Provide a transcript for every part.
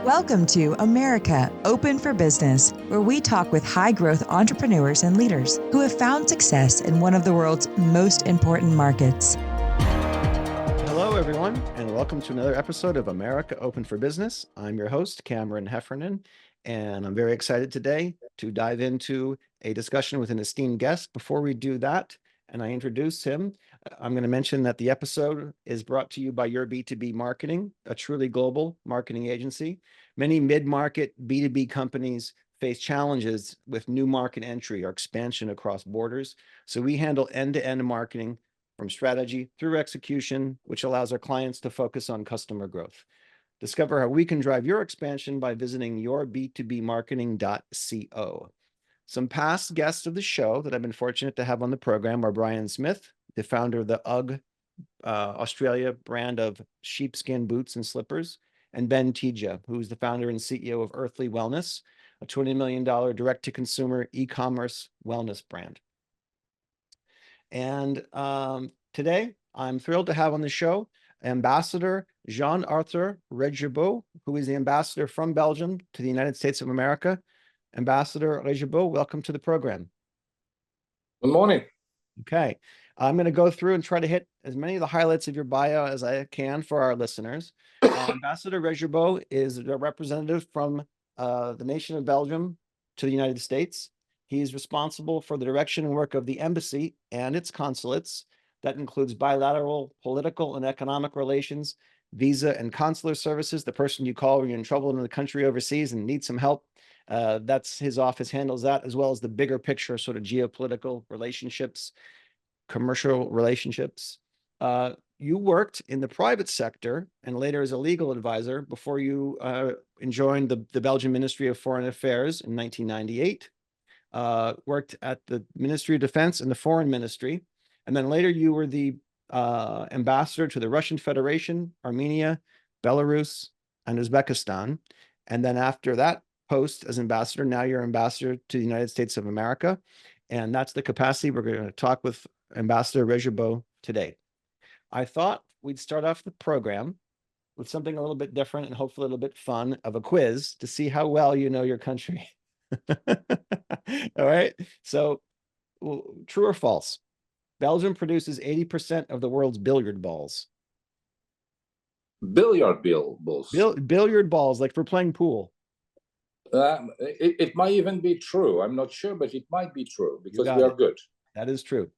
Welcome to America Open for Business, where we talk with high-growth entrepreneurs and leaders who have found success in one of the world's most important markets. Hello, everyone, and welcome to another episode of America Open for Business. I'm your host, Cameron Heffernan, and I'm very excited today to dive into a discussion with an esteemed guest. Before we do that, and I introduce him, I'm going to mention that the episode is brought to you by Your B2B Marketing, a truly global marketing agency. Many mid-market B2B companies face challenges with new market entry or expansion across borders. So we handle end-to-end marketing from strategy through execution, which allows our clients to focus on customer growth. Discover how we can drive your expansion by visiting yourb2bmarketing.co. Some past guests of the show that I've been fortunate to have on the program are Brian Smith, the founder of the UGG Australia brand of sheepskin boots and slippers, and Ben Tija, who's the founder and CEO of Earthly Wellness, a $20 million direct-to-consumer e-commerce wellness brand. And today, I'm thrilled to have on the show Ambassador Jean-Arthur Regebeau, who is the ambassador from Belgium to the United States of America. Ambassador Régibeau, welcome to the program. Good morning. Okay, I'm going to go through and try to hit as many of the highlights of your bio as I can for our listeners. Ambassador Regebeau is a representative from the nation of Belgium to the United States. He's responsible for the direction and work of the embassy and its consulates. That includes bilateral, political, and economic relations, visa and consular services, the person you call when you're in trouble in the country overseas and need some help. That's his office handles that, as well as the bigger picture, sort of geopolitical relationships, commercial relationships. You worked in the private sector and later as a legal advisor before you joined the Belgian Ministry of Foreign Affairs in 1998. Worked at the Ministry of Defense and the Foreign Ministry. And then later you were the ambassador to the Russian Federation, Armenia, Belarus, and Uzbekistan. And then after that post as ambassador, now you're ambassador to the United States of America. And that's the capacity we're going to talk with Ambassador Regebeau today. I thought we'd start off the program with something a little bit different and hopefully a little bit fun of a quiz to see how well you know your country. All right. So, true or false? Belgium produces 80% of the world's billiard balls. Billiard balls. Billiard balls, like for playing pool. It might even be true. I'm not sure, but it might be true because we are good. That is true.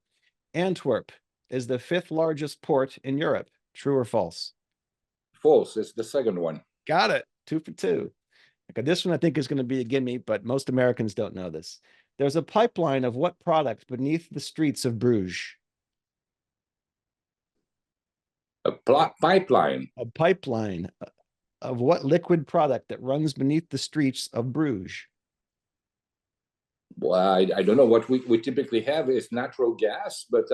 Antwerp is the 5th largest port in Europe. True or false? False. It's the second one. Got it. 2 for 2. Okay, this one I think is going to be a gimme, but most Americans don't know this. There's a pipeline of what product beneath the streets of Bruges? A pipeline. A pipeline of what liquid product that runs beneath the streets of Bruges? Well, I don't know. What we typically have is natural gas, but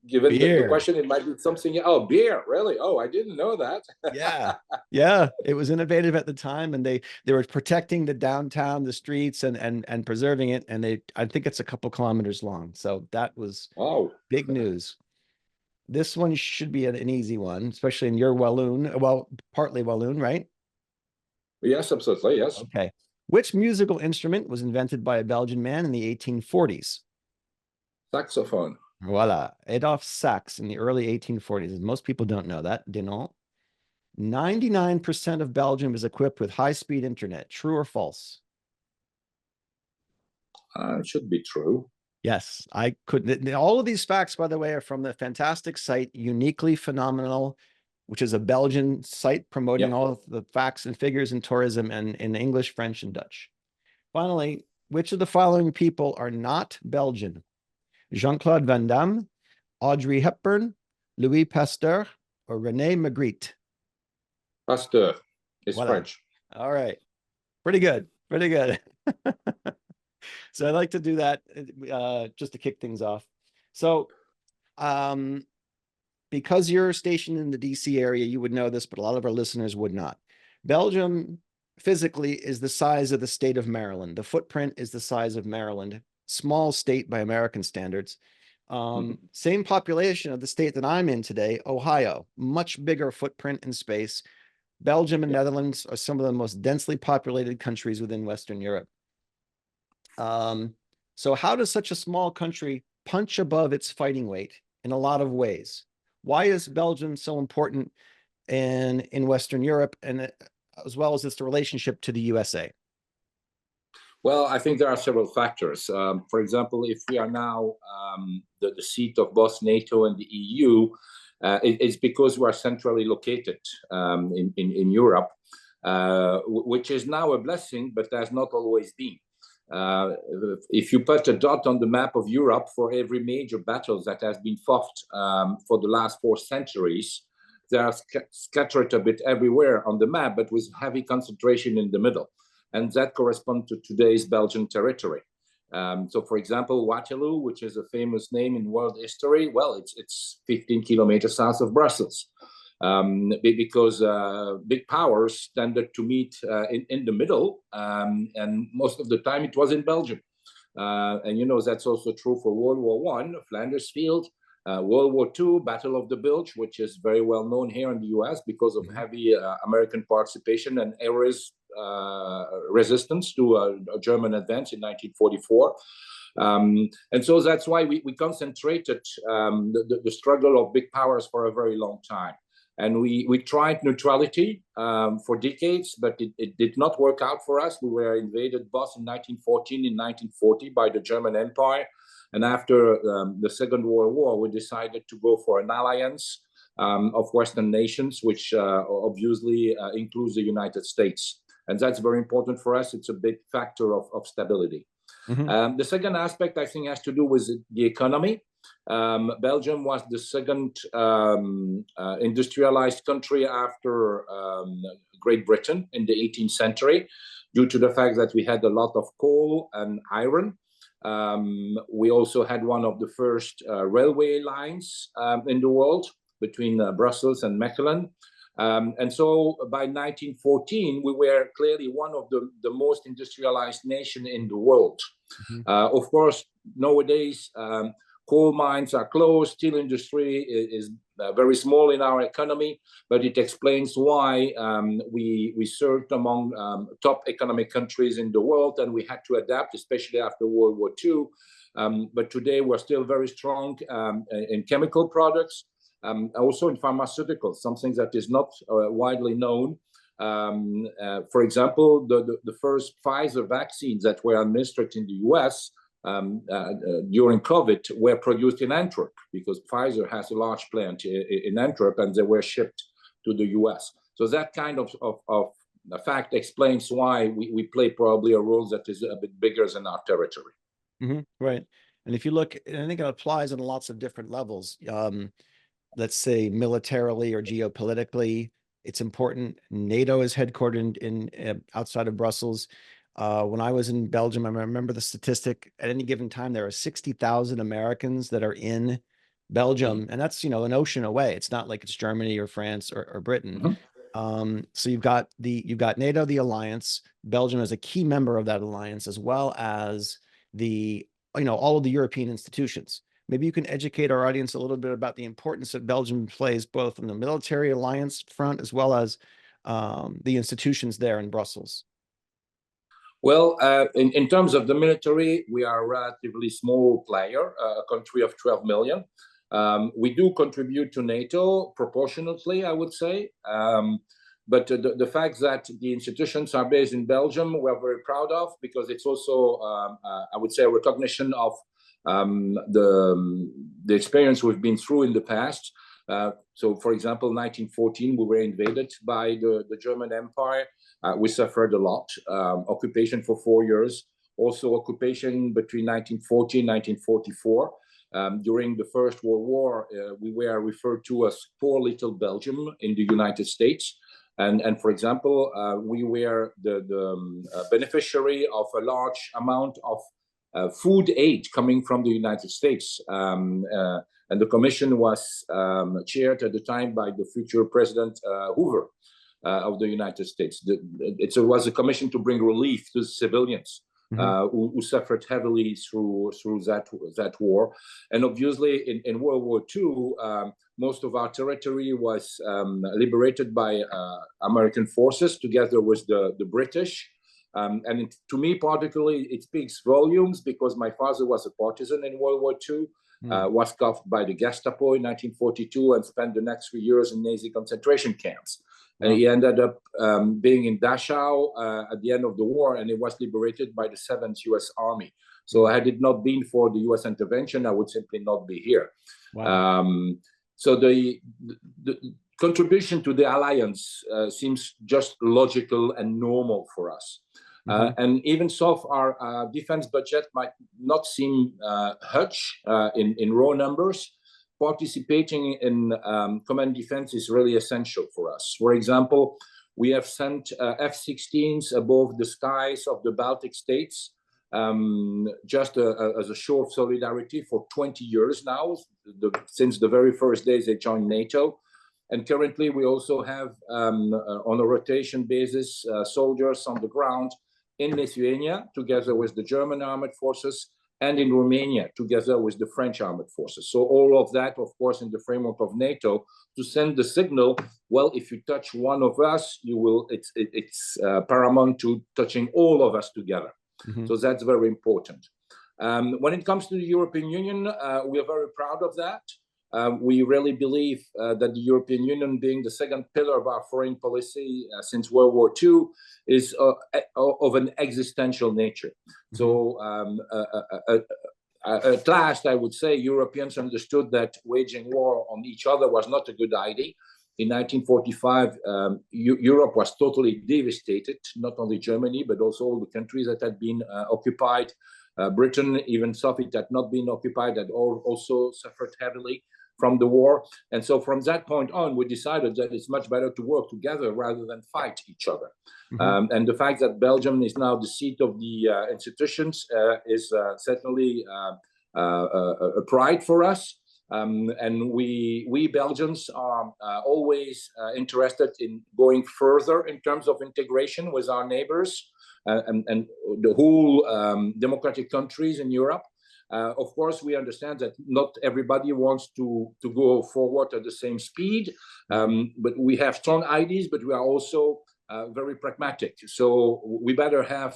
given the question, it might be something. Oh, beer, really? Oh, I didn't know that. Yeah. It was innovative at the time, and they were protecting the downtown, the streets, and preserving it. And I think it's a couple kilometers long. So that was big news. This one should be an easy one, especially in your Walloon. Well, partly Walloon, right? Yes, absolutely. Yes. Okay. Which musical instrument was invented by a Belgian man in the 1840s? Saxophone. Voila. Adolphe Sax in the early 1840s. Most people don't know that. Dinon. 99% of Belgium is equipped with high-speed internet. True or false? It should be true. Yes, I couldn't. All of these facts, by the way, are from the fantastic site Uniquely Phenomenal, which is a Belgian site promoting all of the facts and figures in tourism and in English, French, and Dutch. Finally, which of the following people are not Belgian? Jean-Claude Van Damme, Audrey Hepburn, Louis Pasteur, or René Magritte? Pasteur is French. All right. Pretty good. Pretty good. So I like to do that just to kick things off. So because you're stationed in the DC area, you would know this, but a lot of our listeners would not. Belgium physically is the size of the state of Maryland. The footprint is the size of Maryland. Small state by American standards. Same population of the state that I'm in today, Ohio. Much bigger footprint in space. Belgium and Netherlands are some of the most densely populated countries within Western Europe. So how does such a small country punch above its fighting weight in a lot of ways? Why is Belgium so important in Western Europe, and as well as its relationship to the USA? Well, I think there are several factors. For example, if we are now the seat of both NATO and the EU, it's because we are centrally located in Europe, which is now a blessing, but has not always been. If you put a dot on the map of Europe for every major battle that has been fought for the last 4 centuries, they are scattered a bit everywhere on the map, but with heavy concentration in the middle. And that corresponds to today's Belgian territory. So, for example, Waterloo, which is a famous name in world history, well, it's 15 kilometers south of Brussels, because big powers tended to meet in the middle, and most of the time it was in Belgium. And you know, that's also true for World War I, Flanders Field, World War II, Battle of the Bulge, which is very well known here in the US because of heavy American participation and areas resistance to a German advance in 1944. And so that's why we concentrated the struggle of big powers for a very long time. And we tried neutrality for decades, but it did not work out for us. We were invaded both in 1914 and 1940 by the German Empire. And after the Second World War, we decided to go for an alliance of Western nations, which obviously includes the United States. And that's very important for us. It's a big factor of stability. The second aspect, I think, has to do with the economy. Belgium was the second industrialized country after Great Britain in the 18th century, due to the fact that we had a lot of coal and iron. We also had one of the first railway lines in the world between Brussels and Mechelen. And so by 1914, we were clearly one of the most industrialized nations in the world. Of course, nowadays, coal mines are closed, steel industry is very small in our economy, but it explains why we served among top economic countries in the world, and we had to adapt, especially after World War II. But today, we're still very strong in chemical products. Also in pharmaceuticals, something that is not widely known. For example, the first Pfizer vaccines that were administered in the US during COVID were produced in Antwerp, because Pfizer has a large plant in Antwerp, and they were shipped to the US. So that kind of fact explains why we play probably a role that is a bit bigger than our territory. Right. And if you look, and I think it applies on lots of different levels. Let's say militarily or geopolitically, it's important. NATO is headquartered in outside of Brussels. When I was in Belgium, I remember the statistic: at any given time, there are 60,000 Americans that are in Belgium, and that's, you know, an ocean away. It's not like it's Germany or France or Britain. So you've got NATO, the alliance. Belgium is a key member of that alliance, as well as all of the European institutions. Maybe you can educate our audience a little bit about the importance that Belgium plays both on the military alliance front as well as the institutions there in Brussels. Well, in terms of the military, we are a relatively small player, a country of 12 million. We do contribute to NATO proportionately, I would say. But the fact that the institutions are based in Belgium, we're very proud of, because it's also, I would say, a recognition of the experience we've been through in the past. So, for example, 1914, we were invaded by the German Empire. We suffered a lot, occupation for 4 years, also occupation between 1940 and 1944. During the First World War, we were referred to as poor little Belgium in the United States. And for example, we were the beneficiary of a large amount of food aid coming from the United States. And the commission was chaired at the time by the future President Hoover of the United States. It was a commission to bring relief to civilians who suffered heavily through that war. And obviously, in World War II, most of our territory was liberated by American forces together with the British. To me, particularly, it speaks volumes because my father was a partisan in World War II, was cuffed by the Gestapo in 1942 and spent the next 3 years in Nazi concentration camps. And he ended up being in Dachau at the end of the war, and he was liberated by the 7th U.S. Army. So had it not been for the U.S. intervention, I would simply not be here. Wow. So the contribution to the alliance seems just logical and normal for us. And even so, our defense budget might not seem huge in raw numbers. Participating in common defense is really essential for us. For example, we have sent F-16s above the skies of the Baltic states just as a show of solidarity for 20 years now, since the very first days they joined NATO. And currently, we also have, on a rotation basis, soldiers on the ground in Lithuania, together with the German armed forces, and in Romania, together with the French armed forces. So all of that, of course, in the framework of NATO, to send the signal, well, if you touch one of us, you will. It's paramount to touching all of us together. So that's very important. When it comes to the European Union, we are very proud of that. We really believe that the European Union, being the second pillar of our foreign policy since World War II, is of an existential nature. So at last, I would say, Europeans understood that waging war on each other was not a good idea. In 1945, Europe was totally devastated, not only Germany, but also all the countries that had been occupied. Britain, even though it had not been occupied, had also suffered heavily from the war. And so from that point on, we decided that it's much better to work together rather than fight each other. And the fact that Belgium is now the seat of the institutions is certainly a pride for us. And we Belgians are always interested in going further in terms of integration with our neighbors and the whole democratic countries in Europe. Of course, we understand that not everybody wants to go forward at the same speed, but we have strong ideas, but we are also very pragmatic. So we better have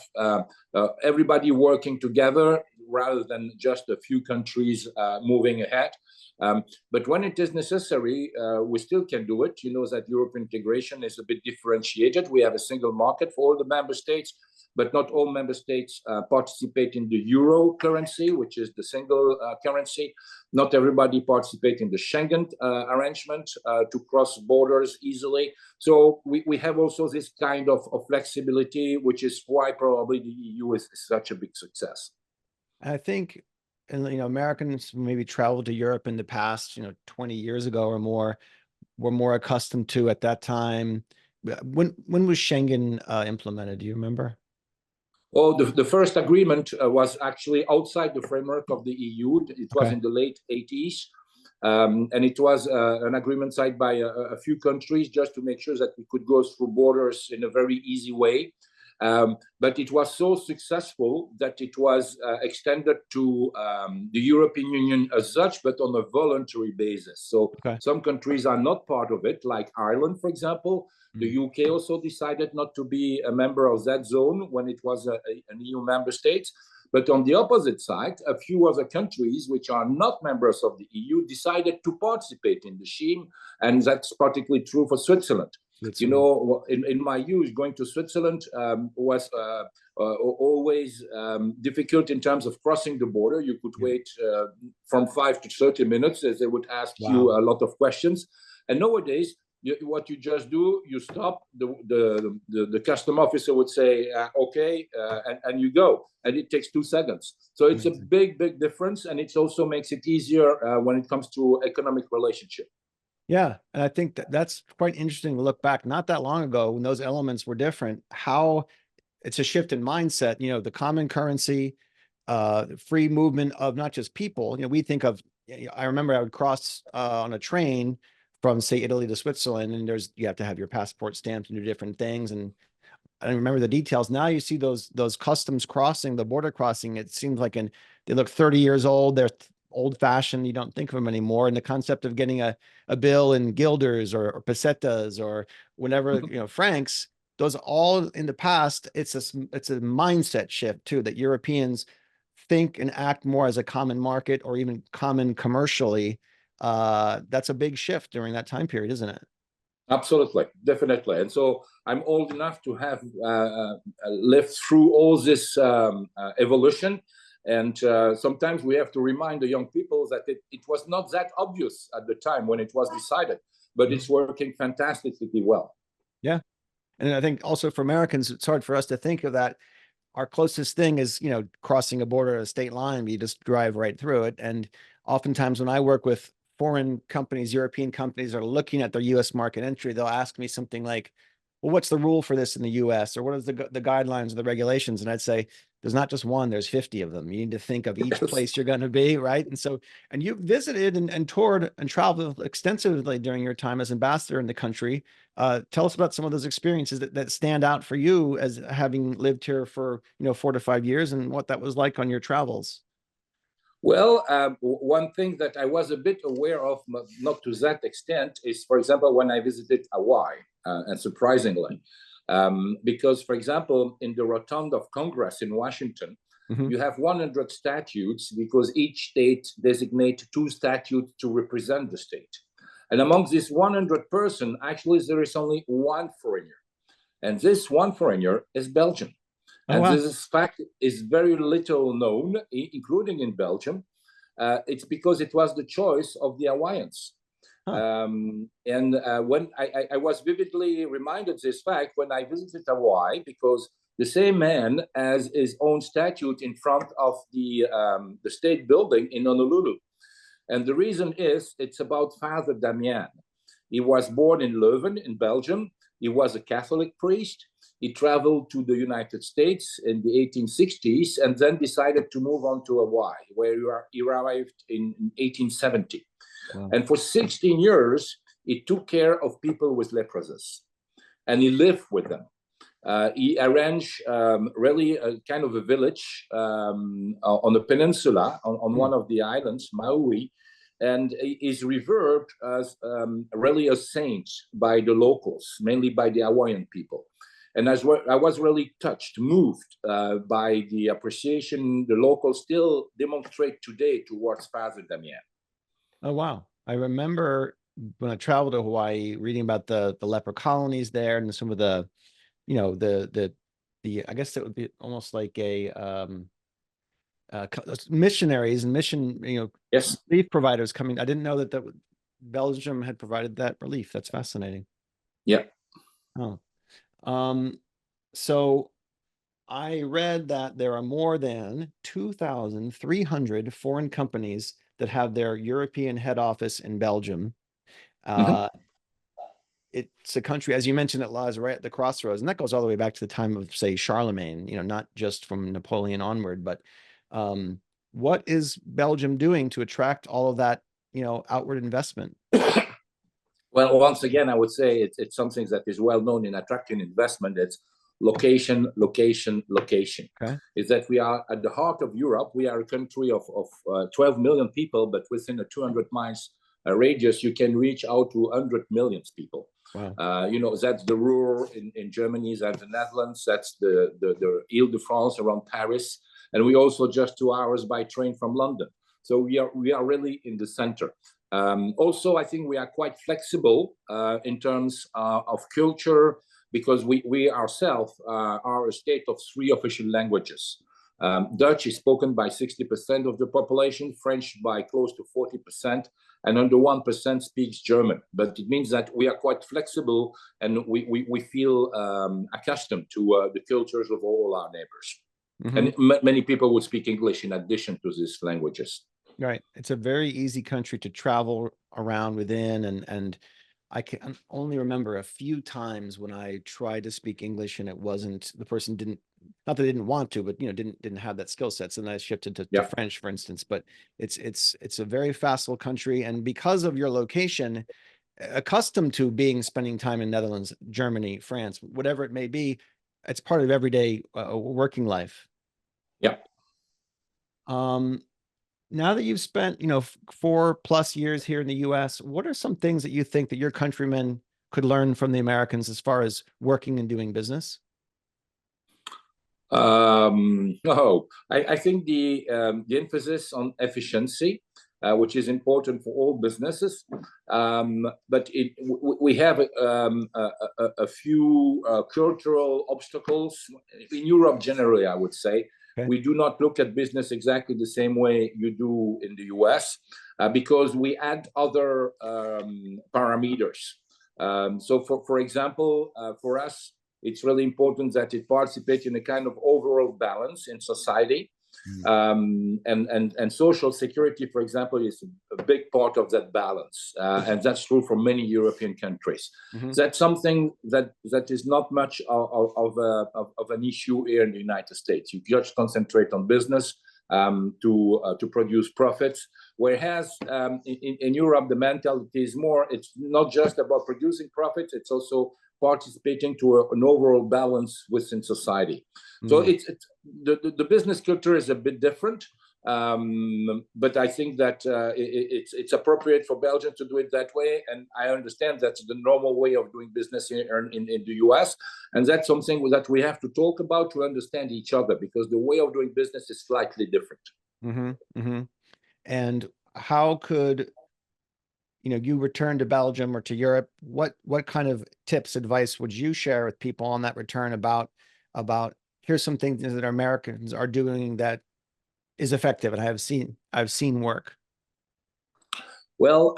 everybody working together rather than just a few countries moving ahead. But when it is necessary, we still can do it. You know that European integration is a bit differentiated. We have a single market for all the member states, but not all member states participate in the euro currency, which is the single currency. Not everybody participates in the Schengen arrangement to cross borders easily. So we have also this kind of flexibility, which is why probably the EU is such a big success. I think, and Americans maybe traveled to Europe in the past, 20 years ago or more, were more accustomed to at that time. When was Schengen implemented? Do you remember? Well, the first agreement was actually outside the framework of the EU. It was in the late 80s. And it was an agreement signed by a few countries just to make sure that we could go through borders in a very easy way. But it was so successful that it was extended to the European Union as such, but on a voluntary basis. So some countries are not part of it, like Ireland, for example. The UK also decided not to be a member of that zone when it was an EU member state. But on the opposite side, a few other countries which are not members of the EU decided to participate in the scheme. And that's particularly true for Switzerland. In my youth, going to Switzerland was always difficult in terms of crossing the border. You could wait from 5 to 30 minutes as they would ask you a lot of questions. And nowadays, what you just do, you stop, the custom officer would say, okay, and you go. And it takes 2 seconds. So it's a big, big difference. And it also makes it easier when it comes to economic relationship. Yeah. And I think that's quite interesting to look back not that long ago when those elements were different, how it's a shift in mindset, the common currency, free movement of not just people. We think of, I remember I would cross on a train from, say, Italy to Switzerland, and you have to have your passport stamped and do different things. And I don't remember the details. Now you see those customs crossing, the border crossing. It seems like they look 30 years old. They're old fashioned. You don't think of them anymore. And the concept of getting a bill in guilders or pesetas or whatever, francs, those all in the past, it's a mindset shift too, that Europeans think and act more as a common market or even common commercially. That's a big shift during that time period, isn't it? Absolutely, definitely. And so I'm old enough to have lived through all this evolution. And sometimes we have to remind the young people that it was not that obvious at the time when it was decided, but it's working fantastically well. Yeah. And I think also for Americans, it's hard for us to think of that. Our closest thing is, crossing a border, a state line. You just drive right through it. And oftentimes when I work with foreign companies, European companies are looking at their US market entry, they'll ask me something like, well, what's the rule for this in the US? Or what is the guidelines or the regulations? And I'd say, there's not just one, there's 50 of them. You need to think of each place you're going to be, right? And so, and you've visited and toured and traveled extensively during your time as ambassador in the country. Tell us about some of those experiences that stand out for you as having lived here for, 4 to 5 years, and what that was like on your travels. Well, one thing that I was a bit aware of, not to that extent, is, for example, when I visited Hawaii, and surprisingly, because, for example, in the Rotunda of Congress in Washington, you have 100 statutes because each state designates 2 statutes to represent the state. And among this 100 person, actually, there is only one foreigner. And this one foreigner is Belgium. And this fact is very little known, including in Belgium. It's because it was the choice of the Hawaiians. And when I was vividly reminded this fact when I visited Hawaii, because the same man has his own statue in front of the state building in Honolulu. And the reason is, it's about Father Damien. He was born in Leuven in Belgium. He was a Catholic priest. He traveled to the United States in the 1860s and then decided to move on to Hawaii, where he arrived in 1870. Wow. And for 16 years, he took care of people with leprosy, and he lived with them. He arranged really a kind of a village on a peninsula, on one of the islands, Maui, and is revered as really a saint by the locals, mainly by the Hawaiian people. And as well, I was really touched, moved by the appreciation the locals still demonstrate today towards Father Damien. Oh, wow. I remember when I traveled to Hawaii, reading about the leper colonies there and some of the, I guess it would be almost like a missionaries and mission, yes, relief providers coming. I didn't know that Belgium had provided that relief. That's fascinating. Yeah. Oh. So I read that there are more than 2,300 foreign companies that have their European head office in Belgium. It's a country, as you mentioned, that lies right at the crossroads, and that goes all the way back to the time of, say, Charlemagne, not just from Napoleon onward, but what is Belgium doing to attract all of that, outward investment? Well, once again, I would say it's something that is well known in attracting investment. It's location, location, location. Okay. Is that we are at the heart of Europe. We are a country of 12 million people, but within a 200 miles radius, you can reach out to 100 million people. Wow. That's the Ruhr in Germany, that's the Netherlands, that's the Ile-de-France around Paris. And we also just 2 hours by train from London. So we are really in the center. Also, I think we are quite flexible in terms of culture, because we ourselves are a state of 3 official languages. Dutch is spoken by 60% of the population, French by close to 40%, and under 1% speaks German. But it means that we are quite flexible, and we feel accustomed to the cultures of all our neighbors. And many people would speak English in addition to these languages. Right. It's a very easy country to travel around within, and I can only remember a few times when I tried to speak English and it wasn't, the person didn't, not that they didn't want to, but didn't have that skill set. So then I shifted to French, for instance. But it's a very facile country, and because of your location, accustomed to spending time in Netherlands, Germany, France, whatever it may be, it's part of everyday working life. Yeah. Now that you've spent, 4+ years here in the US, what are some things that you think that your countrymen could learn from the Americans as far as working and doing business? No, I think the emphasis on efficiency, which is important for all businesses, but we have a few cultural obstacles in Europe generally, I would say. Okay. We do not look at business exactly the same way you do in the US, because we add other parameters. So for example, for us, it's really important that it participates in a kind of overall balance in society. And social security, for example, is a big part of that balance. And that's true for many European countries. That's something that is not much of an issue here in the United States. You just concentrate on business to produce profits. Whereas in Europe, the mentality is more, it's not just about producing profits, it's also participating to an overall balance within society. So the business culture is a bit different, but I think that it's appropriate for Belgium to do it that way, and I understand that's the normal way of doing business in the US, and that's something that we have to talk about to understand each other, because the way of doing business is slightly different. And how could you return to Belgium or to Europe? What kind of tips, advice would you share with people on that return about here's some things that Americans are doing that is effective and I've seen work? Well,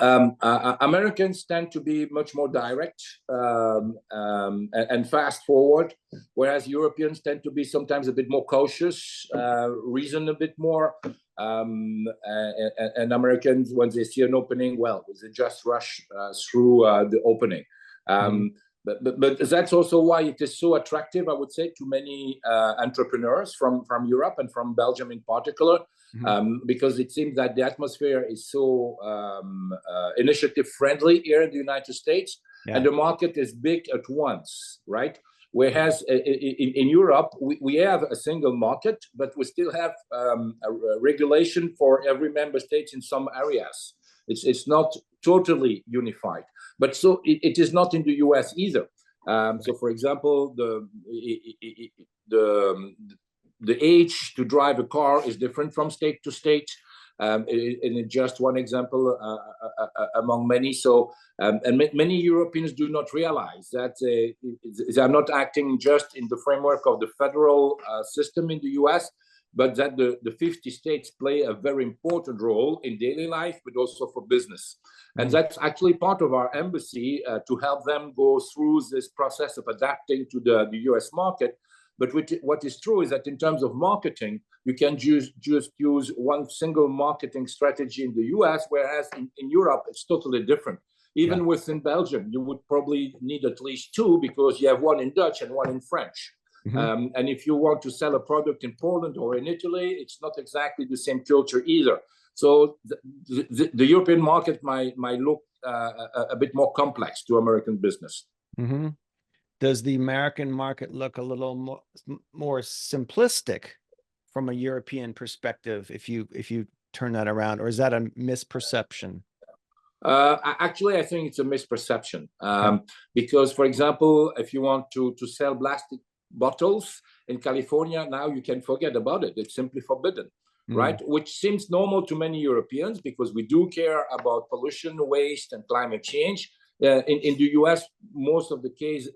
Americans tend to be much more direct and fast forward, whereas Europeans tend to be sometimes a bit more cautious, reason a bit more. And Americans, when they see an opening, well, they just rush through the opening. But that's also why it is so attractive, I would say, to many entrepreneurs from Europe and from Belgium in particular, because it seems that the atmosphere is so initiative friendly here in the United States, and the market is big at once, right? Whereas in Europe, we have a single market, but we still have a regulation for every member state in some areas. It's not totally unified, but so it is not in the US either. So, for example, the age to drive a car is different from state to state. And it's just one example among many. So, and many Europeans do not realize that they are not acting just in the framework of the federal system in the US, but that the 50 states play a very important role in daily life, but also for business. And that's actually part of our embassy to help them go through this process of adapting to the US market. But what is true is that in terms of marketing, you can just use one single marketing strategy in the US, whereas in Europe, it's totally different. Even within Belgium, you would probably need at least two, because you have one in Dutch and one in French. And if you want to sell a product in Poland or in Italy, it's not exactly the same culture either. So the European market might look a bit more complex to American business. Does the American market look a little more simplistic from a European perspective if you turn that around, or is that a misperception? Actually, I think it's a misperception, because, for example, if you want to sell plastic bottles in California, now you can forget about it. It's simply forbidden, right? Which seems normal to many Europeans, because we do care about pollution, waste, and climate change. In the US, most of the case,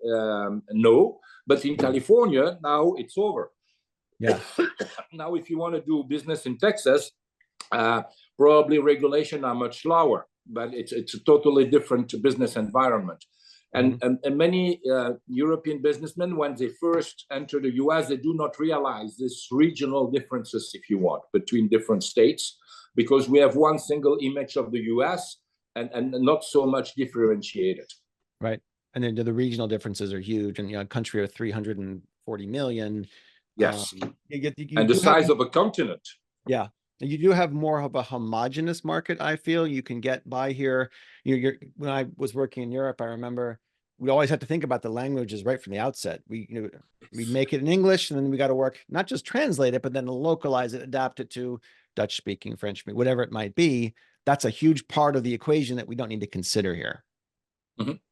no. But in California, now it's over. Now, if you want to do business in Texas, probably regulation are much lower, but it's a totally different business environment. And many European businessmen, when they first enter the US, they do not realize this regional differences, if you want, between different states, because we have one single image of the US and not so much differentiated. Right. And then the regional differences are huge. And a country of 340 million. Yes. You and the size of a continent. Yeah. You do have more of a homogenous market, I feel. You can get by here. When I was working in Europe, I remember we always have to think about the languages right from the outset. We make it in English, and then we got to work, not just translate it, but then localize it, adapt it to Dutch speaking, French speaking, whatever it might be. That's a huge part of the equation that we don't need to consider here.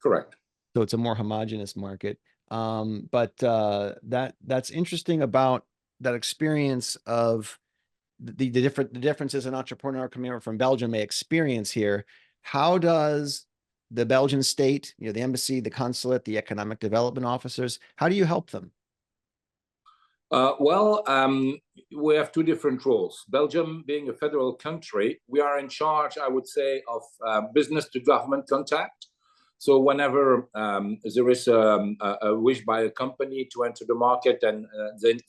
Correct. So it's a more homogenous market. But that's interesting about that experience of the differences an entrepreneur coming over from Belgium may experience here. How does the Belgian state, the embassy, the consulate, the economic development officers, how do you help them? We have two different roles. Belgium being a federal country, we are in charge, I would say, of business to government contact. So whenever there is a wish by a company to enter the market and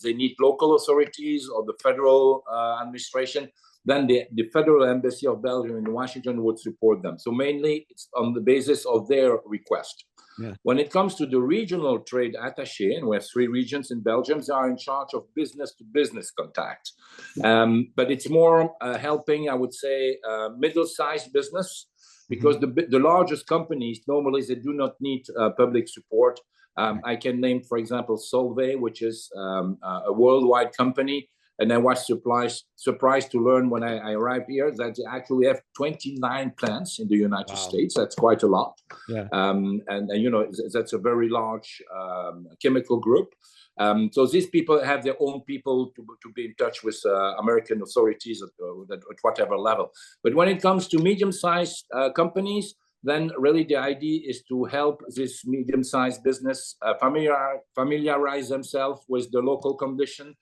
they need local authorities or the federal administration, then the Federal Embassy of Belgium in Washington would support them. So mainly it's on the basis of their request. Yeah. When it comes to the regional trade attaché, and we have 3 regions in Belgium, they are in charge of business to business contact. But it's more helping, I would say, middle-sized business, because the largest companies, normally they do not need public support. I can name, for example, Solvay, which is a worldwide company. And I was surprised to learn when I arrived here that they actually have 29 plants in the United States. That's quite a lot. Yeah. And that's a very large chemical group. So these people have their own people to be in touch with American authorities at whatever level. But when it comes to medium-sized companies, then really the idea is to help this medium-sized business familiarize themselves with the local condition,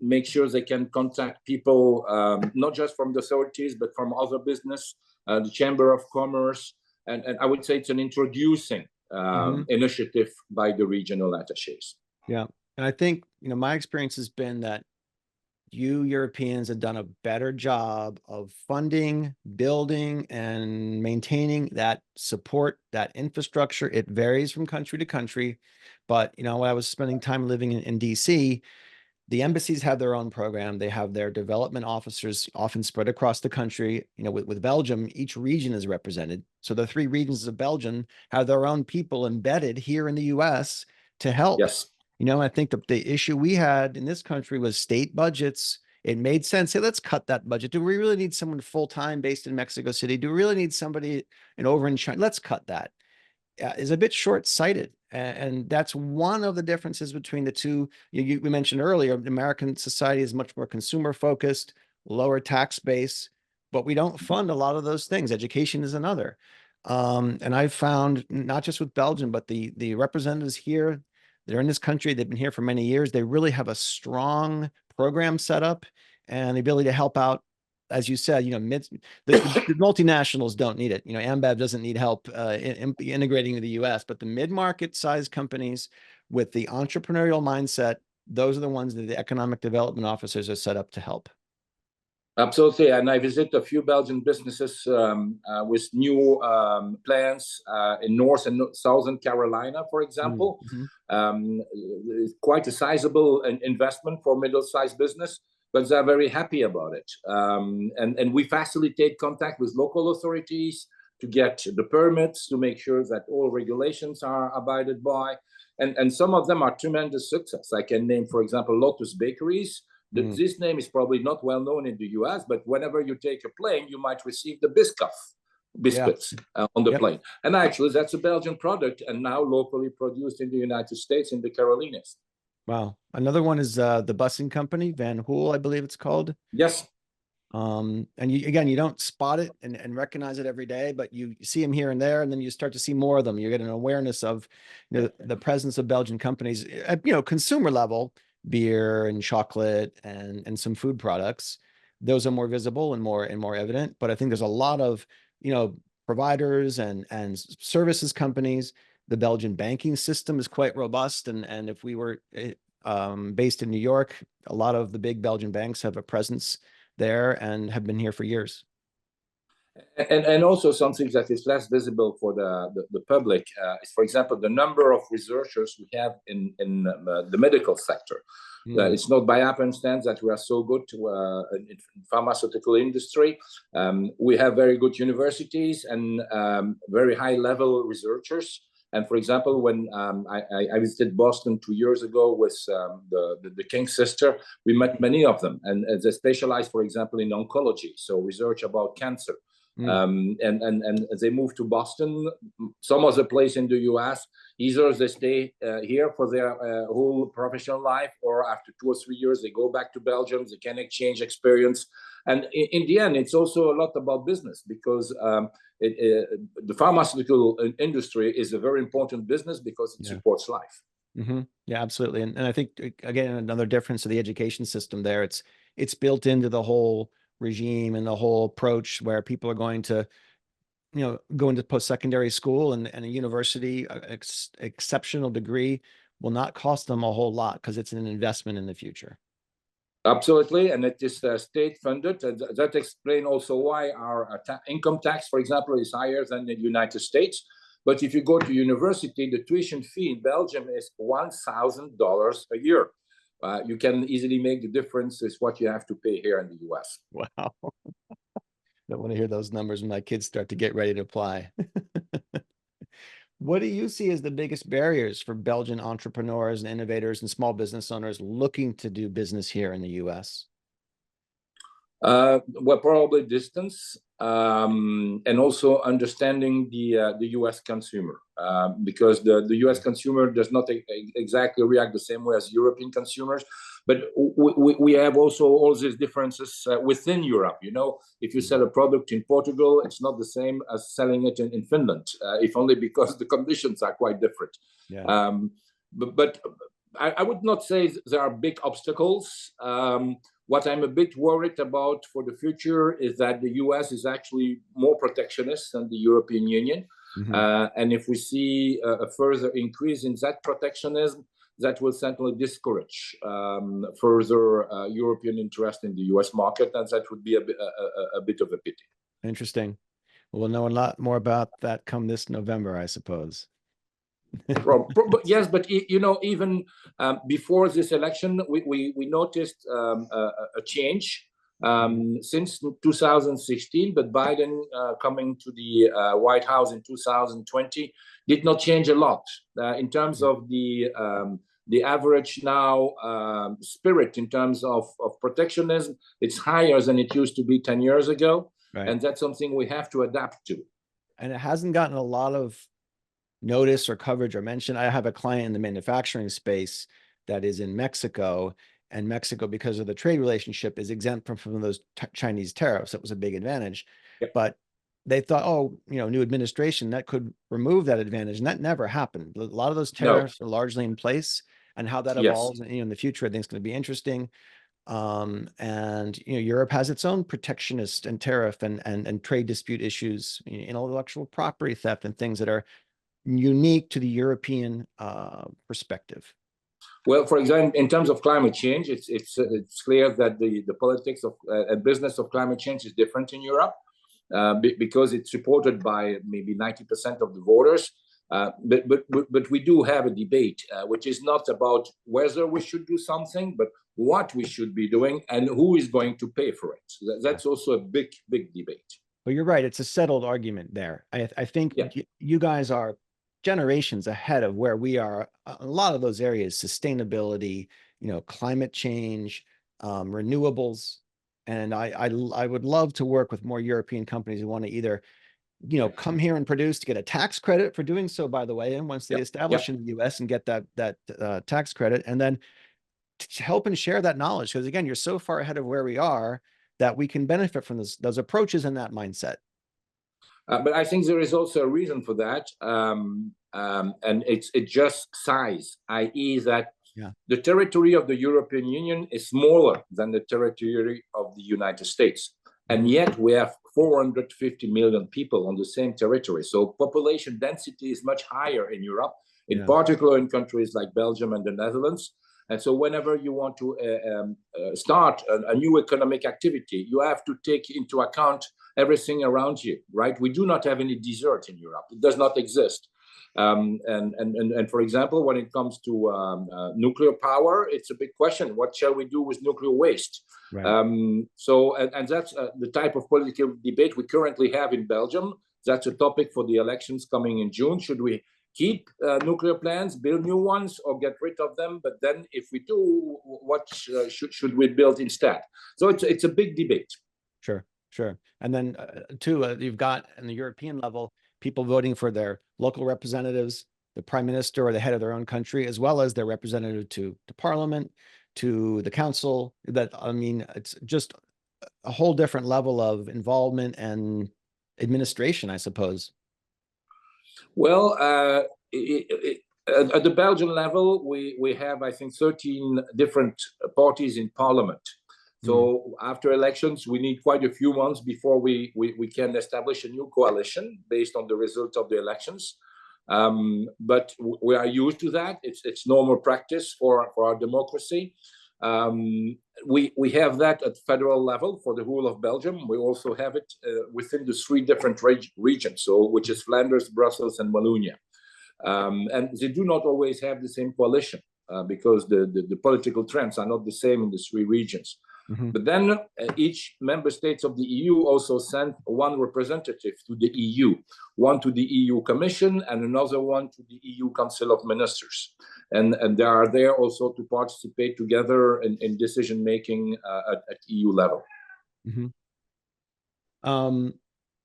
make sure they can contact people, not just from the authorities, but from other business, the Chamber of Commerce. And I would say it's an introducing initiative by the regional attachés. Yeah. And I think, my experience has been that you Europeans have done a better job of funding, building, and maintaining that support, that infrastructure. It varies from country to country. But, when I was spending time living in DC, the embassies have their own program. They have their development officers often spread across the country. With Belgium, each region is represented. So the 3 regions of Belgium have their own people embedded here in the US to help. Yes. I think the issue we had in this country was state budgets. It made sense. Hey, let's cut that budget. Do we really need someone full-time based in Mexico City? Do we really need somebody over in China? Let's cut that. Is a bit short-sighted. And that's one of the differences between the two. We mentioned earlier, American society is much more consumer-focused, lower tax base, but we don't fund a lot of those things. Education is another. And I've found, not just with Belgium, but the representatives here, they're in this country, they've been here for many years. They really have a strong program set up and the ability to help out. As you said, the multinationals don't need it. Ambev doesn't need help integrating to the US, but the mid-market size companies with the entrepreneurial mindset, those are the ones that the economic development officers are set up to help. Absolutely. And I visit a few Belgian businesses with new plans in North and Southern Carolina, for example. Quite a sizable investment for middle-sized business, but they're very happy about it. And we facilitate contact with local authorities to get the permits, to make sure that all regulations are abided by. And some of them are tremendous success. I can name, for example, Lotus Bakeries. This name is probably not well known in the US, but whenever you take a plane, you might receive the biscuits on the plane. And actually, that's a Belgian product and now locally produced in the United States in the Carolinas. Wow. Another one is the busing company, Van Hool, I believe it's called. Yes. And you don't spot it and recognize it every day, but you see them here and there, and then you start to see more of them. You get an awareness of the presence of Belgian companies at consumer level, beer and chocolate and some food products. Those are more visible and more evident. But I think there's a lot of providers and services companies. The Belgian banking system is quite robust, and if we were based in New York, a lot of the big Belgian banks have a presence there and have been here for years. And also something that is less visible for the public is, for example, the number of researchers we have in the medical sector. It's not by happenstance that we are so good in pharmaceutical industry. We have very good universities and very high-level researchers. And for example, when I visited Boston 2 years ago with the King's sister, we met many of them, and they specialize, for example, in oncology, so research about cancer. And they moved to Boston, some other place in the US. Either they stay here for their whole professional life, or after 2 or 3 years, they go back to Belgium. They can exchange experience. And in the end, it's also a lot about business, because the pharmaceutical industry is a very important business because it supports life. Yeah, absolutely. And I think, again, another difference of the education system there, it's built into the whole regime and the whole approach, where people are going to, go into post-secondary school, and a university, exceptional degree will not cost them a whole lot, because it's an investment in the future. Absolutely, and it is state funded. And that explains also why our income tax, for example, is higher than the United States. But if you go to university, the tuition fee in Belgium is $1,000 a year. You can easily make the difference with what you have to pay here in the US. Wow. Don't want to hear those numbers when my kids start to get ready to apply. What do you see as the biggest barriers for Belgian entrepreneurs and innovators and small business owners looking to do business here in the US? Well, probably distance, and also understanding the US consumer, because the US consumer does not exactly react the same way as European consumers. But we have also all these differences within Europe. If you sell a product in Portugal, it's not the same as selling it in Finland, if only because the conditions are quite different. Yeah. But I would not say there are big obstacles. What I'm a bit worried about for the future is that the US is actually more protectionist than the European Union. And if we see a further increase in that protectionism, that will certainly discourage further European interest in the US market, and that would be a bit of a pity. Interesting. We'll know a lot more about that come this November, I suppose. Yes, but even before this election, we noticed a change since 2016. But Biden coming to the White House in 2020 did not change a lot in terms of the average now spirit in terms of protectionism. It's higher than it used to be 10 years ago, and that's something we have to adapt to. And it hasn't gotten a lot of notice or coverage or mention. I have a client in the manufacturing space that is in Mexico, and Mexico, because of the trade relationship, is exempt from those Chinese tariffs. That was a big advantage. But they thought, new administration, that could remove that advantage, and that never happened. A lot of those tariffs are largely in place, and how that evolves in the future, I think, is going to be interesting. And Europe has its own protectionist and tariff and trade dispute issues, intellectual property theft, and things that are unique to the European perspective. Well, for example, in terms of climate change, it's clear that the politics of and business of climate change is different in Europe, because it's supported by maybe 90% of the voters. But we do have a debate, which is not about whether we should do something, but what we should be doing and who is going to pay for it. So that's also a big debate. Well, you're right. It's a settled argument there. I think you guys are generations ahead of where we are. A lot of those areas: sustainability, climate change, renewables. And I would love to work with more European companies who want to either, come here and produce, to get a tax credit for doing so, by the way, and once they establish in the US and get that tax credit, and then to help and share that knowledge. Because again, you're so far ahead of where we are that we can benefit from those approaches and that mindset. But I think there is also a reason for that, and it's just size, i.e. that the territory of the European Union is smaller than the territory of the United States. And yet we have 450 million people on the same territory. So population density is much higher in Europe, in particular in countries like Belgium and the Netherlands. And so whenever you want to start a new economic activity, you have to take into account everything around you, right? We do not have any desert in Europe. It does not exist. And for example, when it comes to nuclear power, it's a big question. What shall we do with nuclear waste? Right. So that's the type of political debate we currently have in Belgium. That's a topic for the elections coming in June. Should we keep nuclear plants, build new ones, or get rid of them. But then, if we do, what should we build instead? So it's a big debate. Sure, sure. And then too, you've got in the European level people voting for their local representatives, the prime minister or the head of their own country, as well as their representative to Parliament, to the council. That, I mean, it's just a whole different level of involvement and administration, I suppose. Well, at the Belgian level, we have, I think, 13 different parties in Parliament. So after elections, we need quite a few months before we can establish a new coalition based on the result of the elections. But we are used to that. It's normal practice for our democracy. We have that at federal level for the whole of Belgium. We also have it within the 3 different regions, so which is Flanders, Brussels, and Wallonia. And they do not always have the same coalition because the political trends are not the same in the 3 regions. But then each member states of the EU also sent one representative to the EU, one to the EU Commission and another one to the EU Council of Ministers. And they are there also to participate together in decision-making at EU level.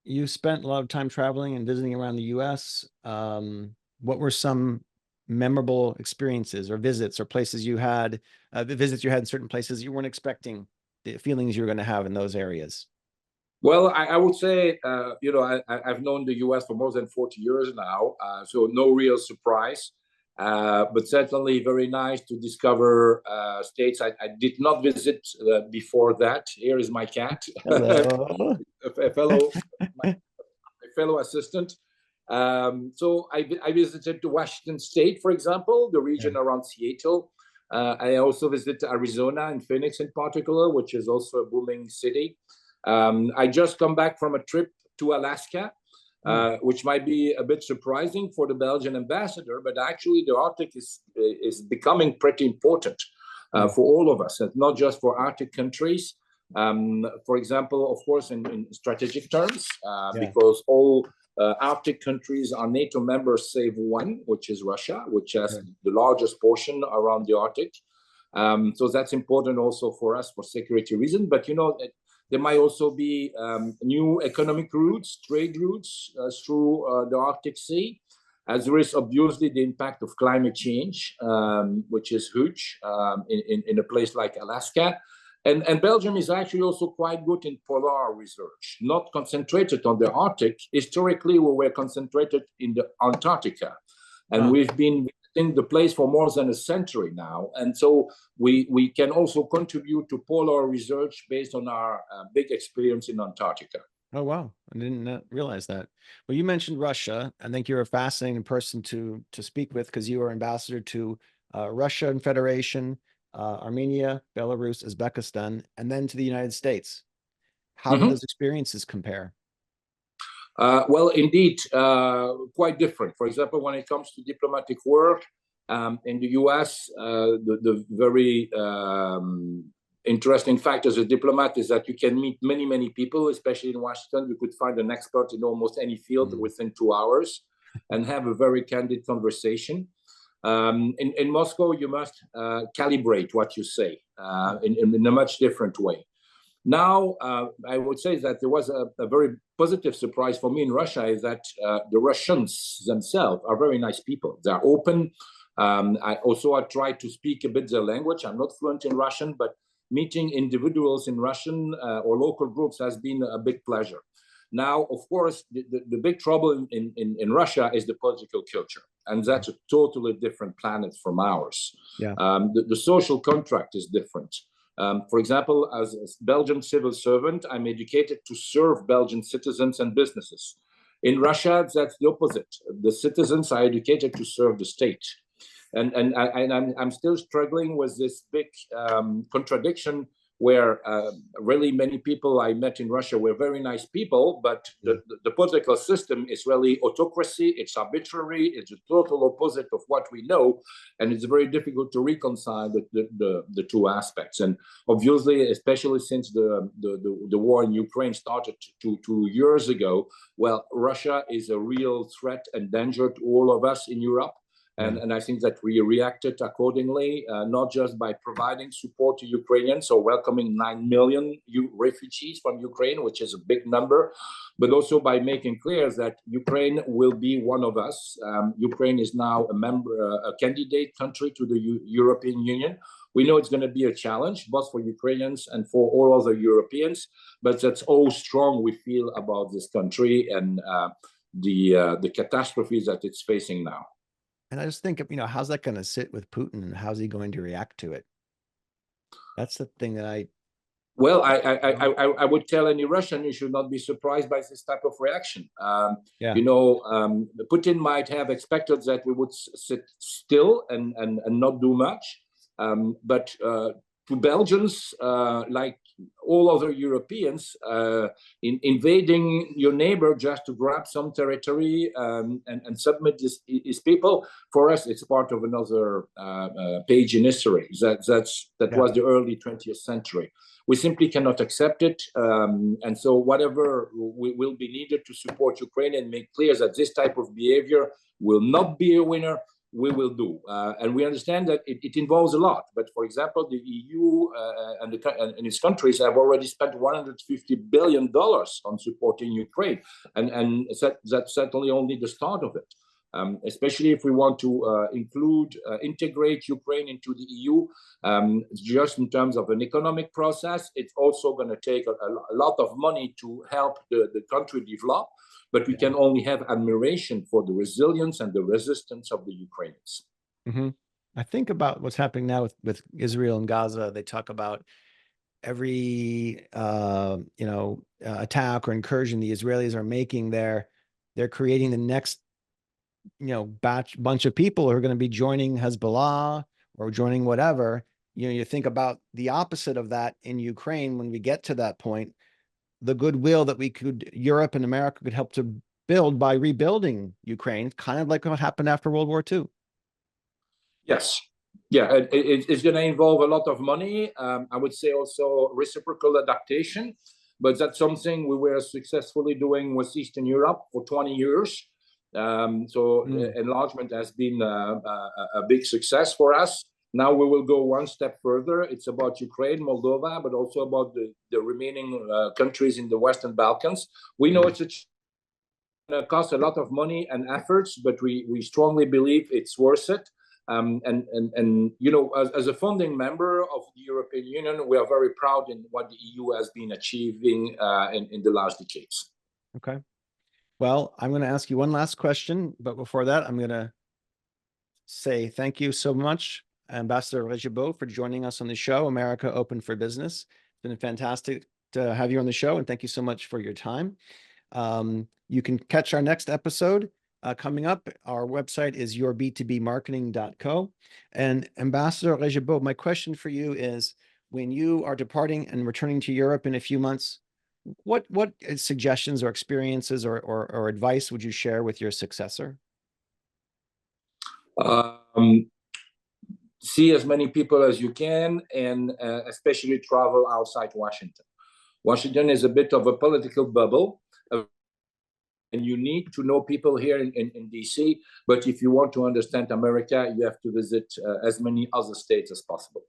You spent a lot of time traveling and visiting around the US. What were some memorable experiences or visits or places you had, the visits you had in certain places you weren't expecting, the feelings you were going to have in those areas? Well, I would say, I've known the US for more than 40 years now, so no real surprise, but certainly very nice to discover states I did not visit before that. Here is my cat, a fellow assistant. So I visited the Washington State, for example, the region around Seattle. I also visited Arizona and Phoenix in particular, which is also a booming city. I just come back from a trip to Alaska, which might be a bit surprising for the Belgian ambassador, but actually the Arctic is becoming pretty important for all of us, and not just for Arctic countries. For example, of course, in strategic terms, because all Arctic countries are NATO members, save one, which is Russia, which has the largest portion around the Arctic. So that's important also for us for security reasons. But, there might also be new economic routes, trade routes through the Arctic Sea, as there is obviously the impact of climate change, which is huge in a place like Alaska. And Belgium is actually also quite good in polar research, not concentrated on the Arctic. Historically, we were concentrated in the Antarctica. And we've been in the place for more than a century now. And so we can also contribute to polar research based on our big experience in Antarctica. Oh, wow. I didn't realize that. Well, you mentioned Russia. I think you're a fascinating person to speak with because you are ambassador to Russia and Federation, Armenia, Belarus, Uzbekistan, and then to the United States. How do those experiences compare? Well, indeed, quite different. For example, when it comes to diplomatic work in the US, the very interesting fact as a diplomat is that you can meet many, many people, especially in Washington. You could find an expert in almost any field within 2 hours and have a very candid conversation. In Moscow, you must calibrate what you say in a much different way. Now, I would say that there was a very positive surprise for me in Russia is that the Russians themselves are very nice people. They're open. I try to speak a bit their language. I'm not fluent in Russian, but meeting individuals in Russian or local groups has been a big pleasure. Now, of course, the big trouble in Russia is the political culture. And that's a totally different planet from ours. The social contract is different. For example, as a Belgian civil servant, I'm educated to serve Belgian citizens and businesses. In Russia, that's the opposite. The citizens are educated to serve the state. And I'm still struggling with this big contradiction where really many people I met in Russia were very nice people, but the political system is really autocracy, it's arbitrary, it's a total opposite of what we know, and it's very difficult to reconcile the two aspects. And obviously, especially since the war in Ukraine started 2 years ago, well, Russia is a real threat and danger to all of us in Europe. And I think that we reacted accordingly, not just by providing support to Ukrainians, so welcoming 9 million refugees from Ukraine, which is a big number, but also by making clear that Ukraine will be one of us. Ukraine is now a candidate country to the European Union. We know it's going to be a challenge, both for Ukrainians and for all other Europeans, but that's how strong we feel about this country and the catastrophes that it's facing now. And I just think, how's that going to sit with Putin and how's he going to react to it? That's the thing that Well, I would tell any Russian you should not be surprised by this type of reaction. Putin might have expected that we would sit still and not do much. But to Belgians, like all other Europeans, invading your neighbor just to grab some territory and submit his people, for us, it's part of another page in history. That was the early 20th century. We simply cannot accept it. And so whatever will be needed to support Ukraine and make clear that this type of behavior will not be a winner, we will do. And we understand that it involves a lot. But for example, the EU and its countries have already spent $150 billion on supporting Ukraine. And that's certainly only the start of it. Especially if we want to integrate Ukraine into the EU, just in terms of an economic process, it's also going to take a lot of money to help the country develop. But we can only have admiration for the resilience and the resistance of the Ukrainians. Mm-hmm. I think about what's happening now with Israel and Gaza. They talk about every attack or incursion the Israelis are making there. They're creating the next bunch of people who are going to be joining Hezbollah or joining whatever. You think about the opposite of that in Ukraine when we get to that point. The goodwill that Europe and America could help to build by rebuilding Ukraine, kind of like what happened after World War II. Yes. Yeah, it's going to involve a lot of money. I would say also reciprocal adaptation, but that's something we were successfully doing with Eastern Europe for 20 years. Enlargement has been a big success for us. Now we will go one step further. It's about Ukraine, Moldova, but also about the remaining countries in the Western Balkans. We know it's going to cost a lot of money and efforts, but we strongly believe it's worth it. As a founding member of the European Union, we are very proud in what the EU has been achieving in the last decades. Okay. Well, I'm going to ask you one last question, but before that, I'm going to say thank you so much, Ambassador Regebeau, for joining us on the show, America Open for Business. It's been fantastic to have you on the show, and thank you so much for your time. You can catch our next episode coming up. Our website is yourb2bmarketing.co. And Ambassador Regebeau, my question for you is, when you are departing and returning to Europe in a few months, what suggestions or experiences or advice would you share with your successor? See as many people as you can, and especially travel outside Washington. Washington is a bit of a political bubble, and you need to know people here in DC. But if you want to understand America, you have to visit as many other states as possible.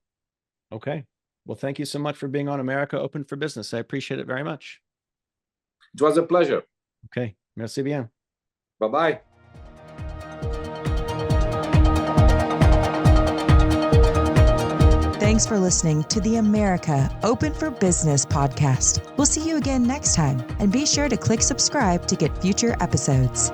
Okay. Well, thank you so much for being on America Open for Business. I appreciate it very much. It was a pleasure. Okay. Merci bien. Bye-bye. Thanks for listening to the America Open for Business podcast. We'll see you again next time, and be sure to click subscribe to get future episodes.